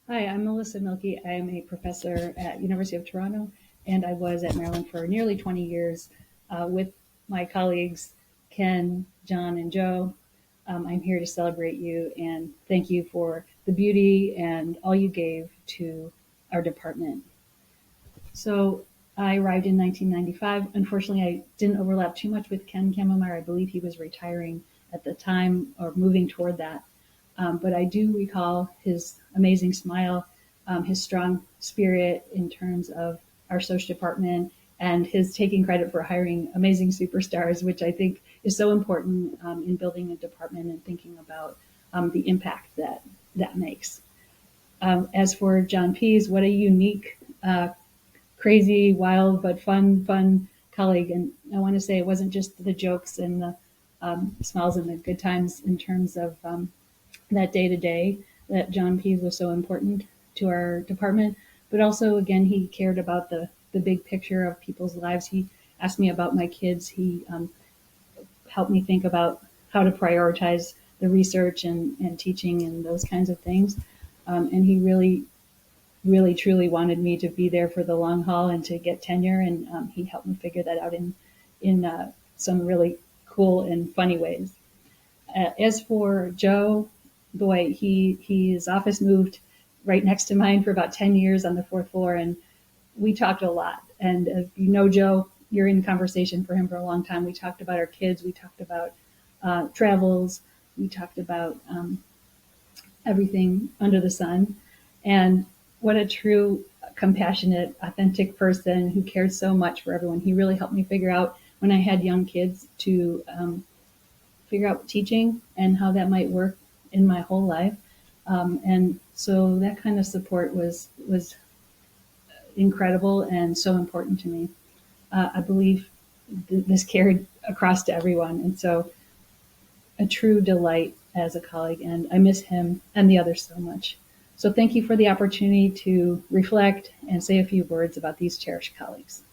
Hi, I'm Melissa Milkie. I am a professor at University of Toronto, and I was at Maryland for nearly 20 years with my colleagues Ken, John, and Joe. I'm here to celebrate you and thank you for the beauty and all you gave to our department. So I arrived in 1995. Unfortunately, I didn't overlap too much with Ken Kammeyer. I believe he was retiring at the time or moving toward that. But I do recall his amazing smile, his strong spirit in terms of our social department, and his taking credit for hiring amazing superstars, which I think is so important in building a department and thinking about the impact that that makes. As for John Pease, what a unique, crazy, wild, but fun colleague. And I want to say it wasn't just the jokes and the smiles and the good times in terms of that day to day that John Pease was so important to our department, but also again he cared about the big picture of people's lives. He asked me about my kids. He helped me think about how to prioritize the research and teaching and those kinds of things. And he really truly wanted me to be there for the long haul and to get tenure. And he helped me figure that out in some really cool and funny ways. As for Joe, boy, his office moved right next to mine for about 10 years on the fourth floor, and we talked a lot. And if you know Joe, you're in conversation for him for a long time. We talked about our kids, we talked about travels, we talked about everything under the sun. And what a true, compassionate, authentic person who cared so much for everyone. He really helped me figure out when I had young kids to figure out teaching and how that might work in my whole life. And so that kind of support was incredible and so important to me. I believe this carried across to everyone, and so a true delight as a colleague. And I miss him and the others so much. So thank you for the opportunity to reflect and say a few words about these cherished colleagues.